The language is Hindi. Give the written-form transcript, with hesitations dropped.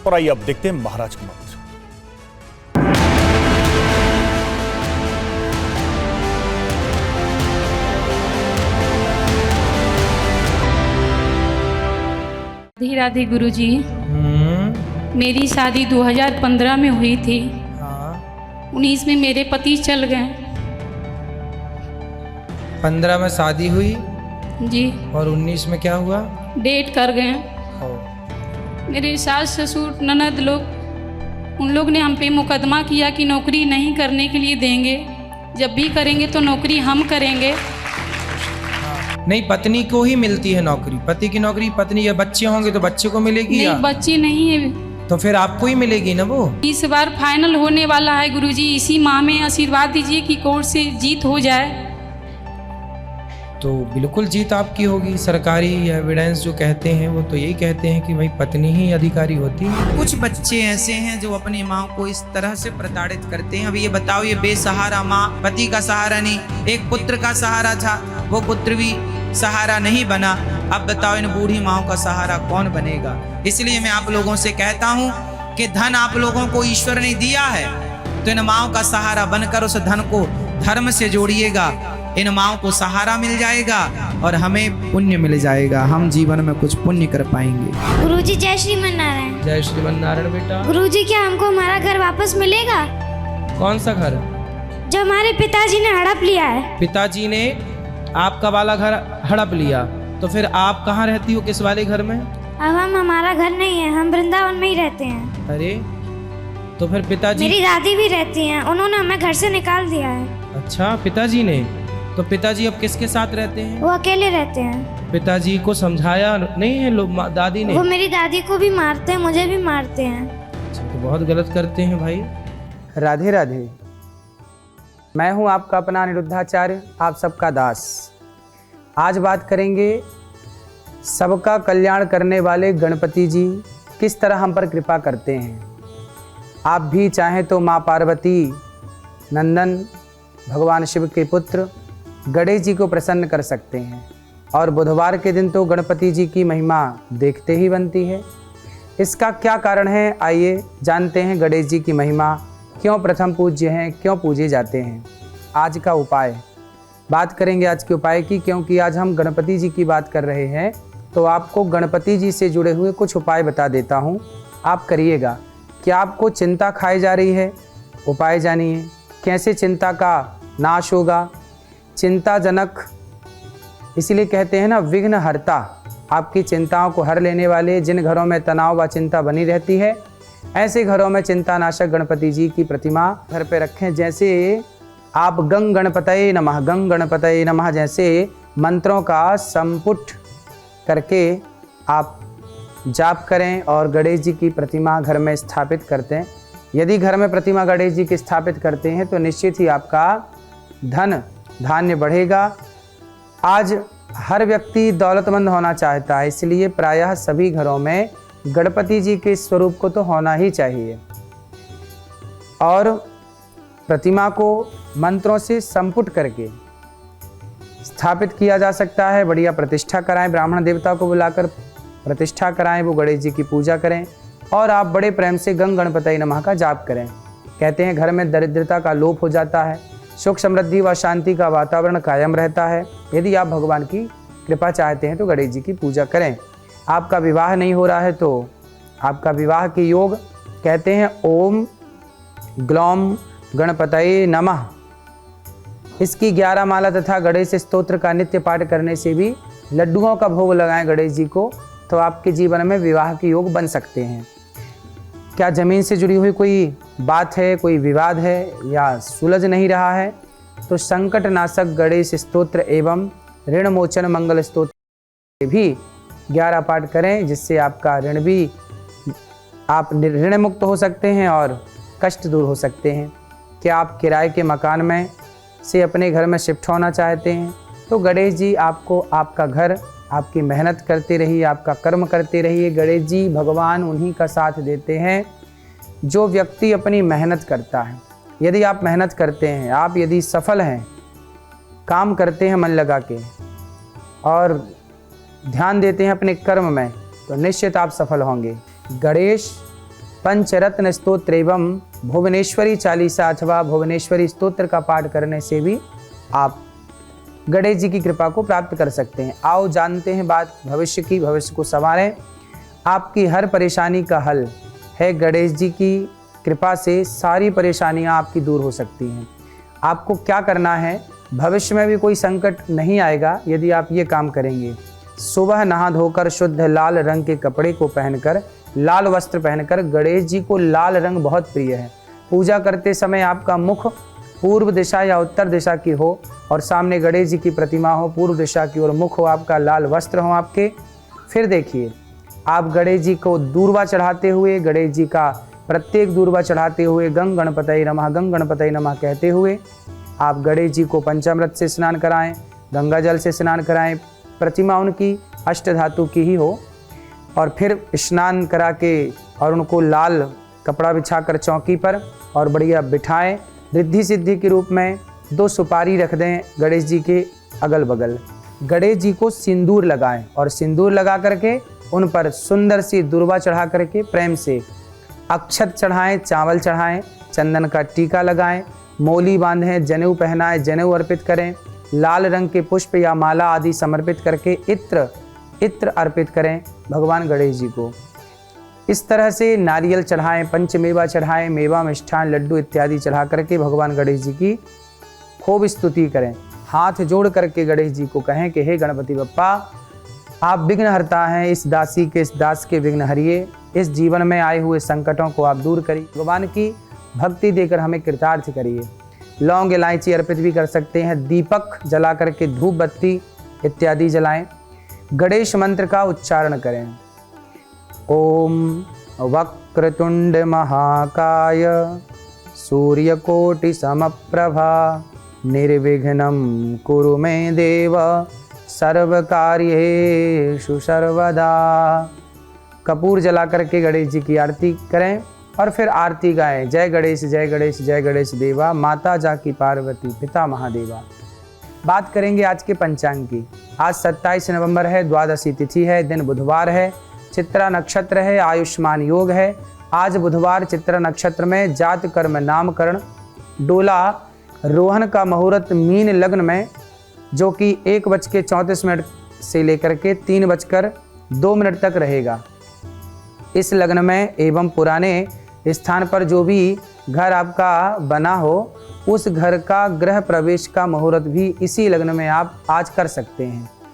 और आइए अब देखते हैं महाराज का मंत्र। राधे राधे गुरुजी। मेरी शादी 2015 में हुई थी। 19 में मेरे पति चल गए। 15 में शादी हुई जी। और 19 में क्या हुआ? डेट कर गए। मेरे सास ससुर ननद लोग, उन लोग ने हम पे मुकदमा किया कि नौकरी नहीं करने के लिए देंगे, जब भी करेंगे तो नौकरी हम करेंगे। नहीं, पत्नी को ही मिलती है नौकरी, पति की नौकरी पत्नी, या बच्चे होंगे तो बच्चे को मिलेगी? नहीं, या बच्चे नहीं है तो फिर आपको ही मिलेगी ना वो। इस बार फाइनल होने वाला है गुरुजी, इसी माह में आशीर्वाद दीजिए कि कोर्ट से जीत हो जाए। तो बिल्कुल जीत आपकी होगी। सरकारी एविडेंस जो कहते हैं वो तो यही कहते हैं कि भाई पत्नी ही अधिकारी होती है। कुछ बच्चे ऐसे हैं जो अपनी माँ को इस तरह से प्रताड़ित करते हैं। अब ये बताओ, ये बेसहारा माँ, पति का सहारा नहीं, एक पुत्र का सहारा था, वो पुत्र भी सहारा नहीं बना। अब बताओ इन बूढ़ी माँओं का सहारा कौन बनेगा? इसलिए मैं आप लोगों से कहता हूँ कि धन आप लोगों को ईश्वर ने दिया है, तो इन माँओं का सहारा बनकर उस धन को धर्म से जोड़िएगा। इन माँओं को सहारा मिल जाएगा और हमें पुण्य मिल जाएगा, हम जीवन में कुछ पुण्य कर पाएंगे। गुरुजी जय श्रीमन नारायण। जय श्रीमन नारायण बेटा। गुरुजी क्या हमको हमारा घर वापस मिलेगा? कौन सा घर? जो हमारे पिताजी ने हड़प लिया है। पिताजी ने आपका वाला घर हड़प लिया, तो फिर आप कहाँ रहती हो, किस वाले घर में? अब हमारा घर नहीं है, हम वृंदावन में ही रहते हैं। अरे तो फिर पिताजी? मेरी दादी भी रहती हैं, उन्होंने हमें घर से निकाल दिया है। अच्छा, पिताजी ने? तो पिताजी अब किसके साथ रहते हैं? वो अकेले रहते हैं। पिताजी को समझाया नहीं है लोग, दादी ने? वो मेरी दादी को भी मारते हैं, मुझे भी मारते हैं। अच्छा, तो बहुत गलत करते हैं भाई। राधे राधे। मैं हूं आपका अपना अनिरुद्धाचार्य, आप सबका दास। आज बात करेंगे सबका कल्याण करने वाले गणपति जी किस तरह हम पर कृपा करते हैं। आप भी चाहें तो माँ पार्वती नंदन भगवान शिव के पुत्र गणेश जी को प्रसन्न कर सकते हैं, और बुधवार के दिन तो गणपति जी की महिमा देखते ही बनती है। इसका क्या कारण है, आइए जानते हैं गणेश जी की महिमा, क्यों प्रथम पूज्य हैं, क्यों पूजे जाते हैं। आज का उपाय बात करेंगे, आज के उपाय की, क्योंकि आज हम गणपति जी की बात कर रहे हैं, तो आपको गणपति जी से जुड़े हुए कुछ उपाय बता देता हूँ, आप करिएगा। क्या आपको चिंता खाई जा रही है? उपाय जानिए, कैसे चिंता का नाश होगा। चिंताजनक इसीलिए कहते हैं ना विघ्न हरता, आपकी चिंताओं को हर लेने वाले। जिन घरों में तनाव व चिंता बनी रहती है, ऐसे घरों में चिंतानाशक गणपति जी की प्रतिमा घर पे रखें। जैसे आप गंग गणपतये नमः, गंग गणपतये नमः जैसे मंत्रों का संपुट करके आप जाप करें और गणेश जी की प्रतिमा घर में स्थापित करते हैं। यदि घर में प्रतिमा गणेश जी की स्थापित करते हैं तो निश्चित ही आपका धन धान्य बढ़ेगा। आज हर व्यक्ति दौलतमंद होना चाहता है, इसलिए प्रायः सभी घरों में गणपति जी के स्वरूप को तो होना ही चाहिए, और प्रतिमा को मंत्रों से संपुट करके स्थापित किया जा सकता है। बढ़िया प्रतिष्ठा कराएं, ब्राह्मण देवता को बुलाकर प्रतिष्ठा कराएं, वो गणेश जी की पूजा करें, और आप बड़े प्रेम से गंग गणपतये नमः का जाप करें। कहते हैं घर में दरिद्रता का लोप हो जाता है, सुख समृद्धि व शांति का वातावरण कायम रहता है। यदि आप भगवान की कृपा चाहते हैं तो गणेश जी की पूजा करें। आपका विवाह नहीं हो रहा है तो आपका विवाह के योग, कहते हैं ओम ग्लौम गणपतये नमः, इसकी 11 माला तथा गणेश स्तोत्र का नित्य पाठ करने से भी लड्डुओं का भोग लगाएं गणेश जी को, तो आपके जीवन में विवाह के योग बन सकते हैं। क्या ज़मीन से जुड़ी हुई कोई बात है, कोई विवाद है या सुलझ नहीं रहा है, तो संकट नाशक गणेश स्तोत्र एवं ऋण मोचन मंगल स्तोत्र भी 11 पाठ करें, जिससे आपका ऋण भी, आप ऋण मुक्त हो सकते हैं और कष्ट दूर हो सकते हैं। क्या आप किराए के मकान में से अपने घर में शिफ्ट होना चाहते हैं, तो गणेश जी आपको आपका घर, आपकी मेहनत करते रहिए, आपका कर्म करते रहिए। गणेश जी भगवान उन्हीं का साथ देते हैं जो व्यक्ति अपनी मेहनत करता है। यदि आप मेहनत करते हैं, आप यदि सफल हैं, काम करते हैं मन लगा के और ध्यान देते हैं अपने कर्म में, तो निश्चित आप सफल होंगे। गणेश पंचरत्न स्तोत्र एवं भुवनेश्वरी चालीसा अथवा भुवनेश्वरी स्तोत्र का पाठ करने से भी आप गणेश जी की कृपा को प्राप्त कर सकते हैं। आओ जानते हैं बात भविष्य की, भविष्य को संवारें। आपकी हर परेशानी का हल है गणेश जी की कृपा से सारी परेशानियां आपकी दूर हो सकती हैं। आपको क्या करना है, भविष्य में भी कोई संकट नहीं आएगा यदि आप ये काम करेंगे। सुबह नहा धोकर शुद्ध लाल रंग के कपड़े को पहनकर, लाल वस्त्र पहनकर, गणेश जी को लाल रंग बहुत प्रिय है। पूजा करते समय आपका मुख पूर्व दिशा या उत्तर दिशा की हो और सामने गणेश जी की प्रतिमा हो, पूर्व दिशा की ओर मुख हो आपका, लाल वस्त्र हो आपके। फिर देखिए, आप गणेश जी को दूर्वा चढ़ाते हुए, गणेश जी का प्रत्येक दूर्वा चढ़ाते हुए गंग गणपतये नमः, गंग गणपतये नमः कहते हुए आप गणेश जी को पंचामृत से स्नान कराएं, गंगा जल से स्नान कराएं, प्रतिमा उनकी अष्टधातु की ही हो, और फिर स्नान करा के और उनको लाल कपड़ा बिछाकर चौकी पर और बढ़िया बिठाएं। रिद्धि सिद्धि के रूप में 2 सुपारी रख दें गणेश जी के अगल बगल। गणेश जी को सिंदूर लगाएं और सिंदूर लगा करके उन पर सुंदर सी दूर्वा चढ़ा करके प्रेम से अक्षत चढ़ाएं, चावल चढ़ाएं, चंदन का टीका लगाएं, मौली बांधें, जनेऊ पहनाएं, जनेऊ अर्पित करें, लाल रंग के पुष्प या माला आदि समर्पित करके इत्र अर्पित करें भगवान गणेश जी को। इस तरह से नारियल चढ़ाएं, पंचमेवा चढ़ाएं, मेवा मिष्ठान लड्डू इत्यादि चढ़ा करके भगवान गणेश जी की खूब स्तुति करें। हाथ जोड़ करके गणेश जी को कहें कि हे गणपति बप्पा, आप विघ्नहर्ता हैं, इस दासी के, इस दास के विघ्न हरिए, इस जीवन में आए हुए संकटों को आप दूर करिए, भगवान की भक्ति देकर हमें कृतार्थ करिए। लौंग इलायची अर्पित भी कर सकते हैं, दीपक जला करके धूप बत्ती इत्यादि जलाएं। गणेश मंत्र का उच्चारण करें। ओम वक्रतुंड महाकाय सूर्यकोटि समप्रभा निर्विघ्नं कुरु मे देव सर्वकार्येषु सर्वदा। कपूर जला करके गणेश जी की आरती करें और फिर आरती गाएं। जय गणेश जय गणेश जय गणेश देवा, माता जाकी पार्वती पिता महादेवा। बात करेंगे आज के पंचांग की। आज 27 नवंबर है, द्वादशी तिथि है, दिन बुधवार है, चित्रा नक्षत्र है, आयुष्मान योग है। आज बुधवार चित्रा नक्षत्र में जात कर्म नामकरण डोला रोहन का मुहूर्त मीन लग्न में, जो कि 1:34 से लेकर के 3:02 तक रहेगा। इस लग्न में एवं पुराने स्थान पर जो भी घर आपका बना हो, उस घर का गृह प्रवेश का मुहूर्त भी इसी लग्न में आप आज कर सकते हैं।